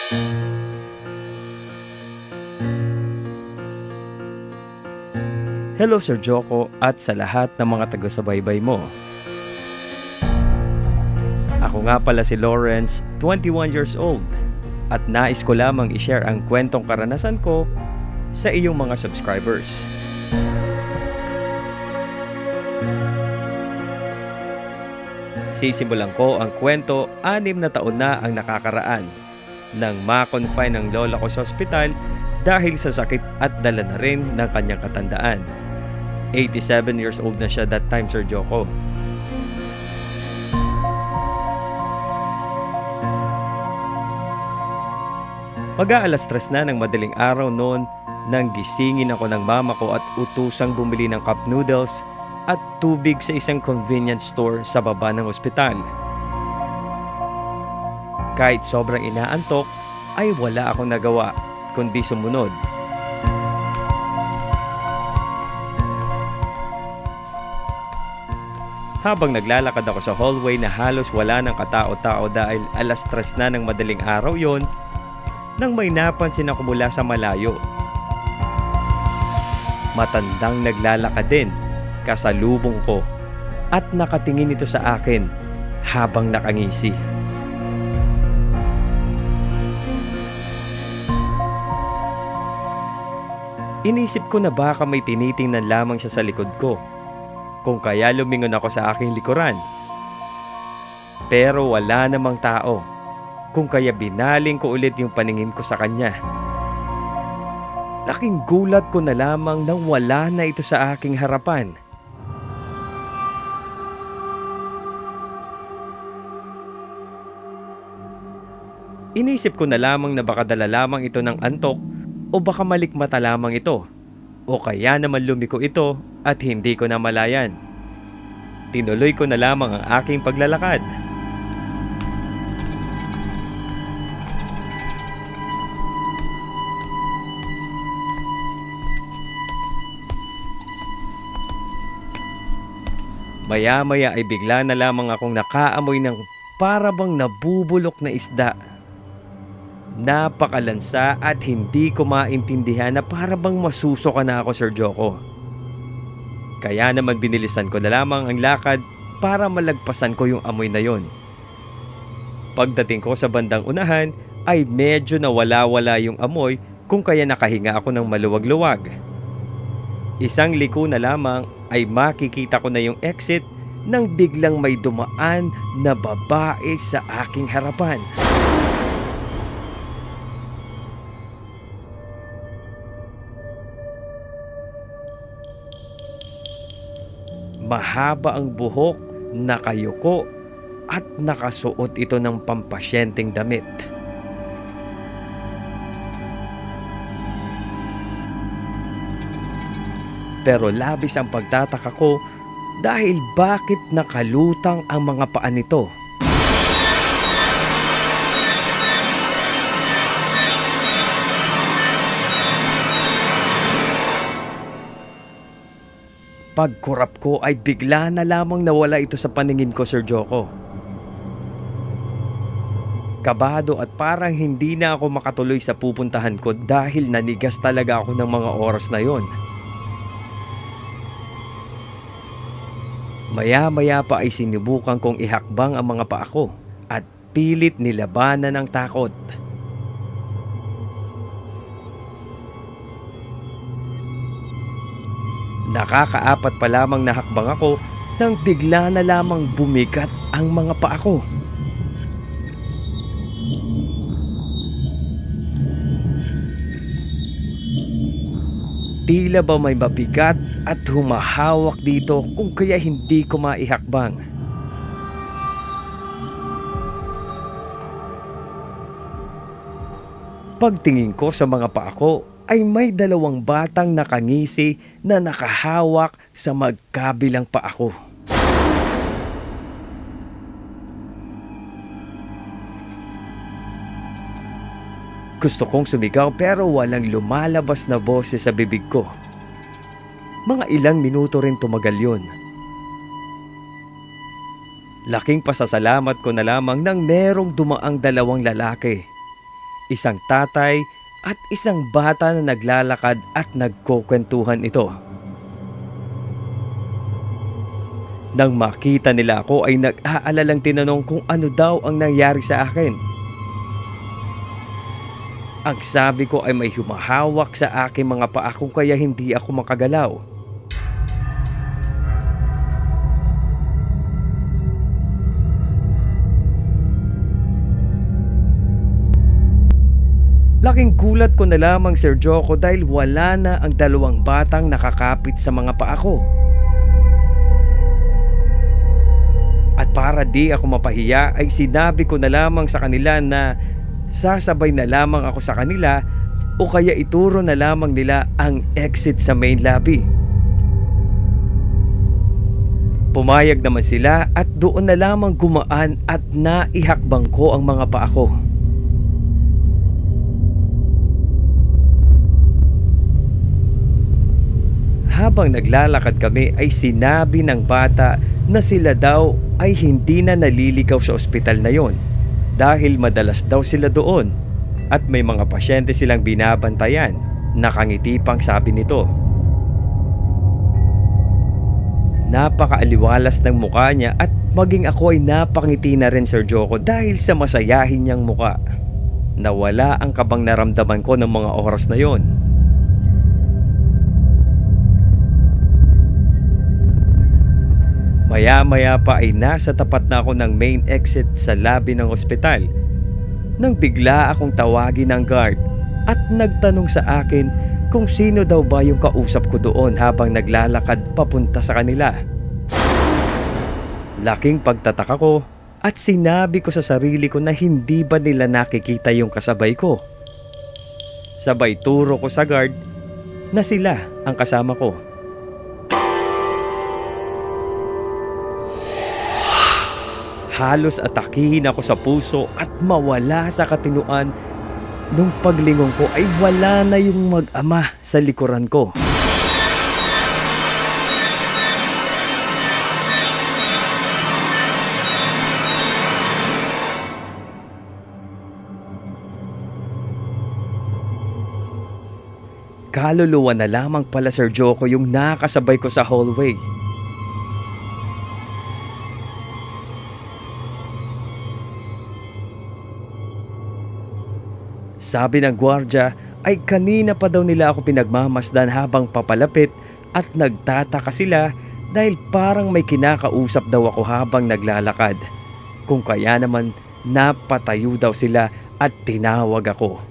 Hello Sir Joko at sa lahat ng mga taga-subaybay mo. Ako nga pala si Lawrence, 21 years old, at nais ko lamang i-share ang kwentong karanasan ko sa iyong mga subscribers. Sisimulan ko ang kwento 6 na taon na ang nakakaraan nang ma-confine ng lola ko sa ospital dahil sa sakit at dala na rin ng kanyang katandaan. 87 years old na siya that time, Sir Joko. Mag-aalas 3 na ng madaling araw noon nang gisingin ako ng mama ko at utusang bumili ng cup noodles at tubig sa isang convenience store sa baba ng ospital. Kahit sobrang inaantok, ay wala akong nagawa kundi sumunod. Habang naglalakad ako sa hallway na halos wala ng katao-tao dahil alas 3 na ng madaling araw yon, nang may napansin ako mula sa malayo. Matandang naglalakad din, kasalubong ko, at nakatingin ito sa akin habang nakangisi. Inisip ko na baka may tinitingnan lamang siya sa likod ko, kung kaya lumingon ako sa aking likuran. Pero wala namang tao, kung kaya binaling ko ulit yung paningin ko sa kanya. Laking gulat ko na lamang nang wala na ito sa aking harapan. Inisip ko na lamang na baka dala lamang ito ng antok o baka malikmata lamang ito o kaya naman lumiko ito at hindi ko namalayan. Tinuloy ko na lamang ang aking paglalakad. Maya-maya ay bigla na lamang akong nakaamoy ng parabang nabubulok na isda. Napakalansa at hindi ko maintindihan na parabang masusuka na ako, Sir Joko. Kaya naman binilisan ko na lamang ang lakad para malagpasan ko yung amoy na yon. Pagdating ko sa bandang unahan ay medyo nawala-wala yung amoy kung kaya nakahinga ako ng maluwag-luwag. Isang liko na lamang ay makikita ko na yung exit nang biglang may dumaan na babae sa aking harapan. Mahaba ang buhok, nakayuko at nakasuot ito ng pampasyenteng damit. Pero labis ang pagtataka ko dahil bakit nakalutang ang mga paa nito. Pagkurap ko ay bigla na lamang nawala ito sa paningin ko, Sir Joko. Kabado at parang hindi na ako makatuloy sa pupuntahan ko dahil nanigas talaga ako ng mga oras na yon. Maya-maya pa ay sinubukan kong ihakbang ang mga paa ko at pilit nilabanan ang takot. Nakakaapat pa lamang na hakbang ako nang bigla na lamang bumigat ang mga paa ko. Tila ba may mabigat at humahawak dito kung kaya hindi ko maihakbang. Pagtingin ko sa mga paa ko ay may 2 batang nakangisi na nakahawak sa magkabilang paa ko. Gusto kong sumigaw pero walang lumalabas na boses sa bibig ko. Mga ilang minuto rin tumagal yun. Laking pasasalamat ko na lamang nang merong dumaang 2 lalaki. isang tatay at isang bata na naglalakad at nagkukwentuhan ito. Nang makita nila ako ay nag-aalalang tinanong kung ano daw ang nangyari sa akin. Ang sabi ko ay may humahawak sa aking mga paa kung kaya hindi ako makagalaw. Laking gulat ko na lamang, Sir Joko, dahil wala na ang dalawang batang nakakapit sa mga paa ko. At para di ako mapahiya ay sinabi ko na lamang sa kanila na sasabay na lamang ako sa kanila o kaya ituro na lamang nila ang exit sa main lobby. Pumayag naman sila at doon na lamang gumaan at naihakbang ko ang mga paa ko. Habang naglalakad kami ay sinabi ng bata na sila daw ay hindi na naliligaw sa ospital na yon dahil madalas daw sila doon at may mga pasyente silang binabantayan. Nakangiti pang sabi nito. Napakaaliwalas ng mukha niya at maging ako ay napangiti na rin, Sir Joko, dahil sa masayahin niyang mukha. Nawala ang kabang naramdaman ko ng mga oras na yon. Maya-maya pa ay nasa tapat na ako ng main exit sa lobby ng ospital nang bigla akong tawagin ng guard at nagtanong sa akin kung sino daw ba yung kausap ko doon habang naglalakad papunta sa kanila. Laking pagtataka ko at sinabi ko sa sarili ko na hindi ba nila nakikita yung kasabay ko. Sabay turo ko sa guard na sila ang kasama ko. Halos atakihin ako sa puso at mawala sa katinuan nung paglingon ko ay wala na yung mag-ama sa likuran ko. Kaluluwa na lamang pala, Sir Joko, yung nakasabay ko sa hallway. Sabi ng gwardya ay kanina pa daw nila ako pinagmamasdan habang papalapit at nagtataka sila dahil parang may kinakausap daw ako habang naglalakad. Kung kaya naman napatayo daw sila at tinawag ako.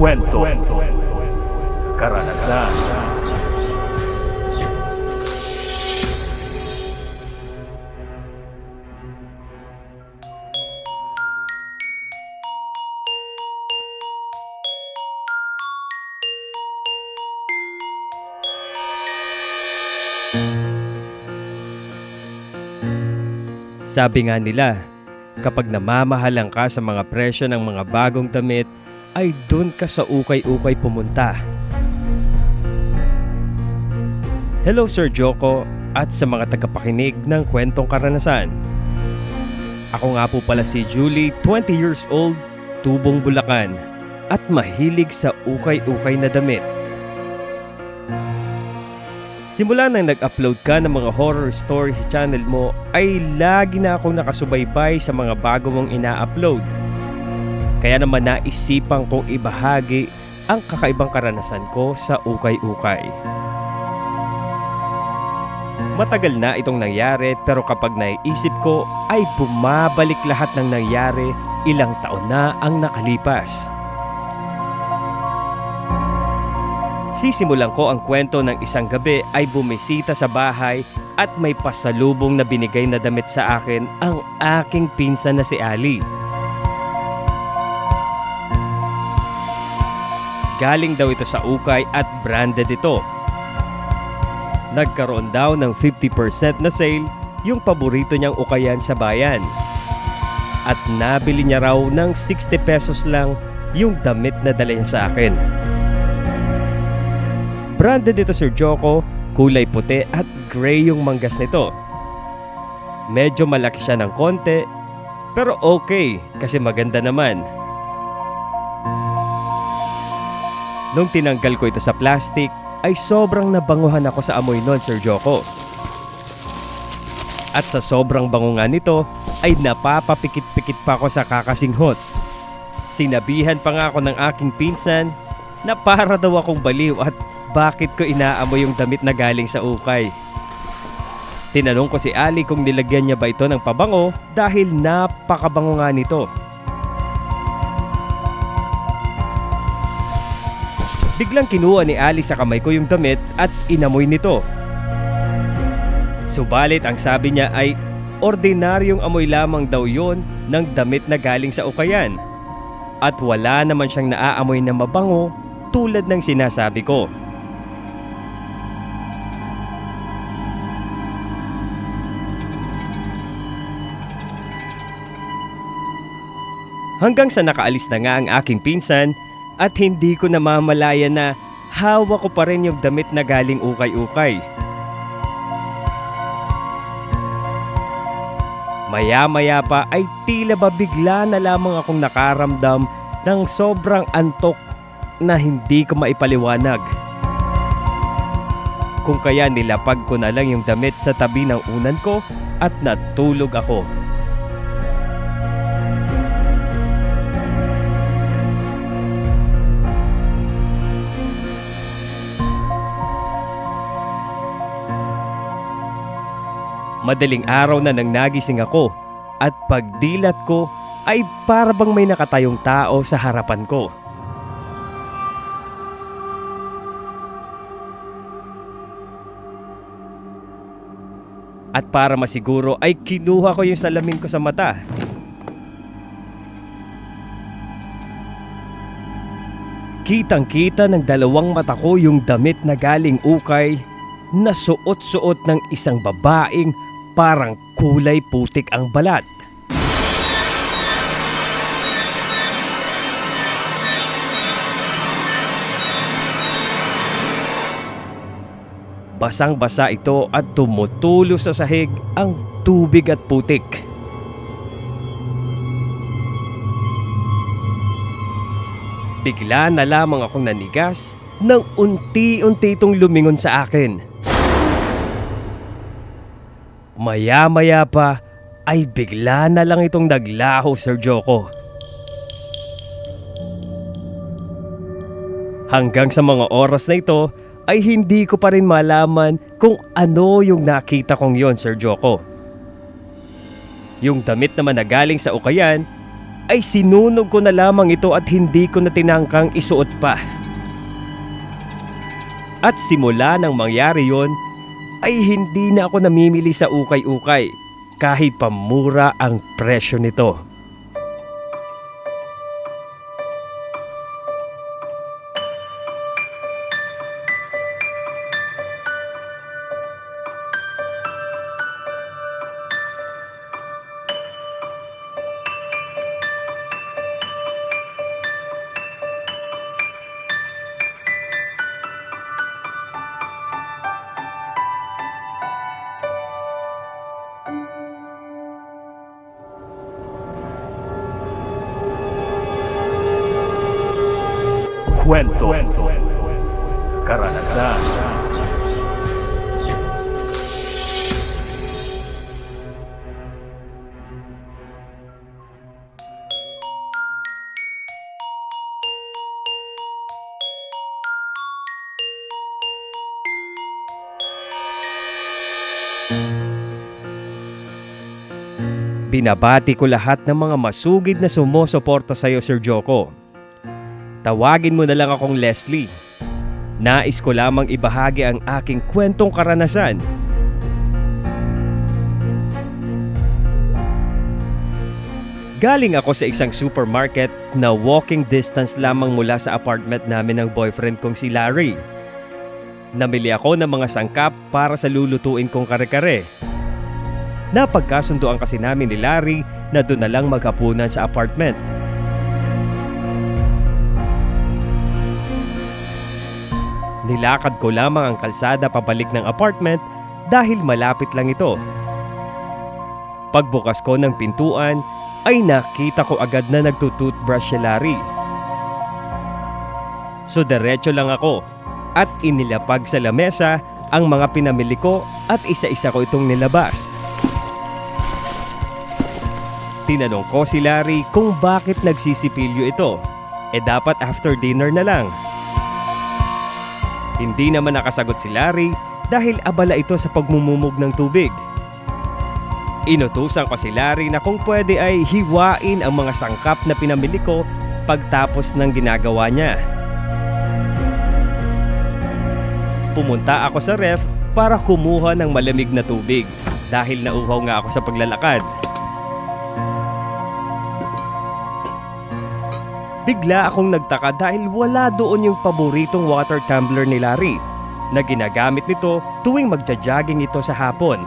Kwento, karanasan. Sabi nga nila, kapag namamahalan ka sa mga presyo ng mga bagong damit, ay dun ka sa ukay-ukay pumunta. Hello, Sir Joko, at sa mga tagapakinig ng Kwentong Karanasan. Ako nga po pala si Julie, 20 years old, tubong Bulacan, at mahilig sa ukay-ukay na damit. Simula nang nag-upload ka ng mga horror story sa channel mo, ay lagi na akong nakasubaybay sa mga bago mong ina-upload. Kaya naman naisipan kong ibahagi ang kakaibang karanasan ko sa ukay-ukay. Matagal na itong nangyari pero kapag naiisip ko ay bumabalik lahat ng nangyari, ilang taon na ang nakalipas. Sisimulan ko ang kwento ng isang gabi ay bumisita sa bahay at may pasalubong na binigay na damit sa akin ang aking pinsan na si Ali. Galing daw ito sa ukay at branded ito. Nagkaroon daw ng 50% na sale yung paborito niyang ukayan sa bayan. At nabili niya raw ng 60 pesos lang yung damit na dala niya sa akin. Branded ito, Sir Joko, kulay puti at gray yung manggas nito. Medyo malaki siya ng konti, pero okay kasi maganda naman. Nung tinanggal ko ito sa plastic, ay sobrang nabanguhan ako sa amoy nun, Sir Joko. At sa sobrang bango nga nito, ay napapapikit-pikit pa ako sa kakasinghot. Sinabihan pa nga ako ng aking pinsan na para daw akong baliw at bakit ko inaamoy yung damit na galing sa ukay. Tinanong ko si Ali kung nilagyan niya ba ito ng pabango dahil napakabango nga nito. Biglang kinuha ni Ali sa kamay ko yung damit at inamoy nito. Subalit ang sabi niya ay ordinaryong amoy lamang daw yon ng damit na galing sa ukayan. At wala naman siyang naaamoy na mabango tulad ng sinasabi ko. Hanggang sa nakaalis na nga ang aking pinsan at hindi ko namamalayan na hawak ko pa rin yung damit na galing ukay-ukay. Maya-maya pa ay tila ba bigla na lamang akong nakaramdam ng sobrang antok na hindi ko maipaliwanag. Kung kaya nilapag ko na lang yung damit sa tabi ng unan ko at natulog ako. Madaling araw na nang nagising ako at pagdilat ko ay para bang may nakatayong tao sa harapan ko. At para masiguro ay kinuha ko yung salamin ko sa mata. Kitang-kita ng dalawang mata ko yung damit na galing ukay na suot-suot ng isang babaeng parang kulay putik ang balat. Basang-basa ito at tumutulo sa sahig ang tubig at putik. Bigla na lamang akong nanigas nang unti-unti itong lumingon sa akin. Maya-maya pa ay bigla na lang itong naglaho, Sir Joko. Hanggang sa mga oras na ito ay hindi ko pa rin malaman kung ano yung nakita kong yon, Sir Joko. Yung damit naman na galing sa ukayan ay sinunog ko na lamang ito at hindi ko na tinangkang isuot pa. At simula nang mangyari yon ay hindi na ako namimili sa ukay-ukay kahit pamura ang presyo nito. Kwento, karanasan. Binabati ko lahat ng mga masugid na sumusuporta sa iyo, Sir Joko. Tawagin mo na lang akong Leslie. Nais ko lamang ibahagi ang aking kwentong karanasan. Galing ako sa isang supermarket na walking distance lamang mula sa apartment namin ng boyfriend kong si Larry. Namili ako ng mga sangkap para sa lulutuin kong kare-kare. Napagkasunduan kasi namin ni Larry na doon na lang maghapunan sa apartment. Nilakad ko lamang ang kalsada pabalik ng apartment dahil malapit lang ito. Pagbukas ko ng pintuan ay nakita ko agad na nagtutoothbrush si Larry. So diretso lang ako at inilapag sa lamesa ang mga pinamili ko at isa-isa ko itong nilabas. Tinanong ko si Larry kung bakit nagsisipilyo ito. Dapat after dinner na lang. Hindi naman nakasagot si Larry dahil abala ito sa pagmumumog ng tubig. Inutusan ko si Larry na kung pwede ay hiwain ang mga sangkap na pinamili ko pagtapos ng ginagawa niya. Pumunta ako sa ref para kumuha ng malamig na tubig dahil nauhaw nga ako sa paglalakad. Bigla akong nagtaka dahil wala doon yung paboritong water tumbler ni Larry na ginagamit nito tuwing magja-jogging ito sa hapon.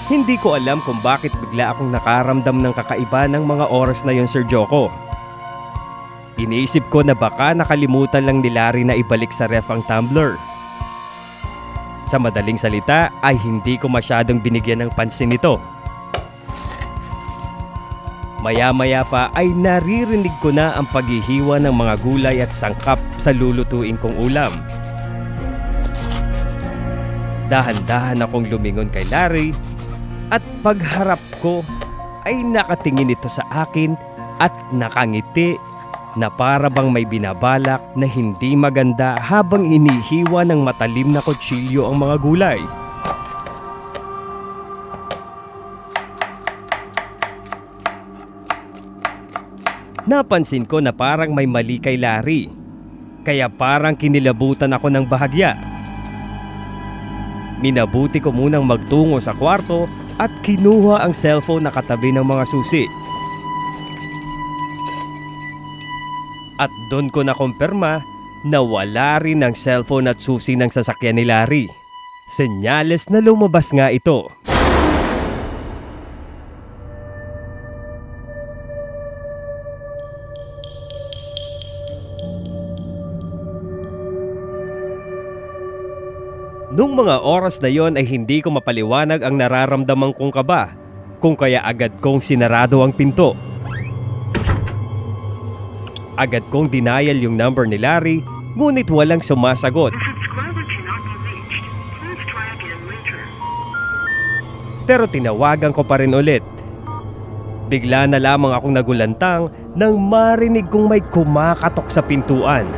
Hindi ko alam kung bakit bigla akong nakaramdam ng kakaiba ng mga oras na yon, Sir Joko. Iniisip ko na baka nakalimutan lang ni Larry na ibalik sa ref ang tumbler. Sa madaling salita ay hindi ko masyadong binigyan ng pansin ito. Maya-maya pa ay naririnig ko na ang paghihiwa ng mga gulay at sangkap sa lulutuin kong ulam. Dahan-dahan akong lumingon kay Larry at pagharap ko ay nakatingin ito sa akin at nakangiti na para bang may binabalak na hindi maganda habang inihiwa ng matalim na kutsilyo ang mga gulay. Napansin ko na parang may mali kay Larry, kaya parang kinilabutan ako ng bahagya. Minabuti ko munang magtungo sa kwarto at kinuha ang cellphone na katabi ng mga susi. At doon ko nakumpirma na wala rin ang cellphone at susi ng sasakyan ni Larry. Senyales na lumabas nga ito. Nung mga oras na yon ay hindi ko mapaliwanag ang nararamdaman kong kaba, kung kaya agad kong sinarado ang pinto. Agad kong denial yung number ni Larry, ngunit walang sumasagot. Pero tinawagan ko pa rin ulit. Bigla na lamang akong nagulantang nang marinig kong may kumakatok sa pintuan.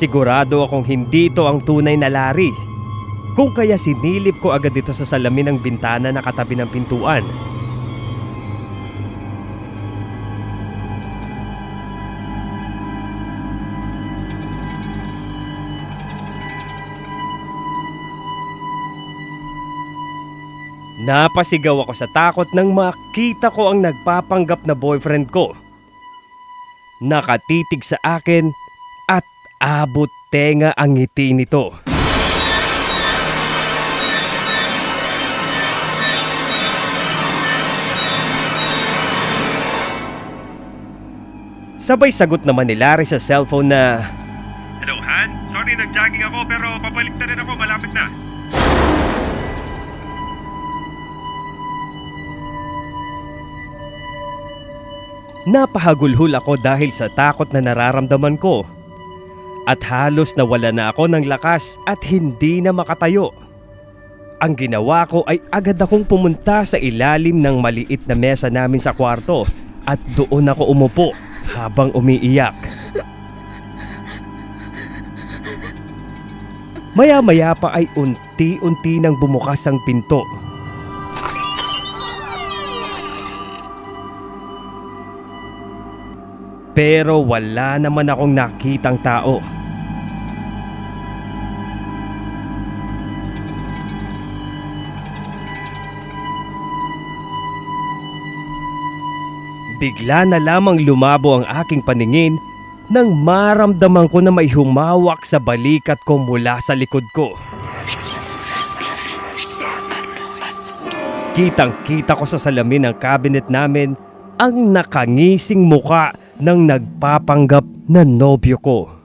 Sigurado akong hindi ito ang tunay na Larry, kung kaya sinilip ko agad ito sa salamin ng bintana na katabi ng pintuan. Napasigaw ako sa takot nang makita ko ang nagpapanggap na boyfriend ko. Nakatitig sa akin at abot tenga ang ngiti nito. Sabay sagot naman ni Larry sa cellphone na, "Hello, Han? Sorry, nag-jogging ako pero pabalik na rin ako, malapit na." Napahagulhol ako dahil sa takot na nararamdaman ko. At halos nawala na ako ng lakas at hindi na makatayo. Ang ginawa ko ay agad akong pumunta sa ilalim ng maliit na mesa namin sa kwarto at doon ako umupo habang umiiyak. Maya-maya pa ay unti-unti nang bumukas ang pinto. Pero wala naman akong nakitang tao. Bigla na lamang lumabo ang aking paningin nang maramdaman ko na may humawak sa balikat ko mula sa likod ko. Kitang-kita ko sa salamin ng cabinet namin ang nakangising muka ng nagpapanggap na nobyo ko.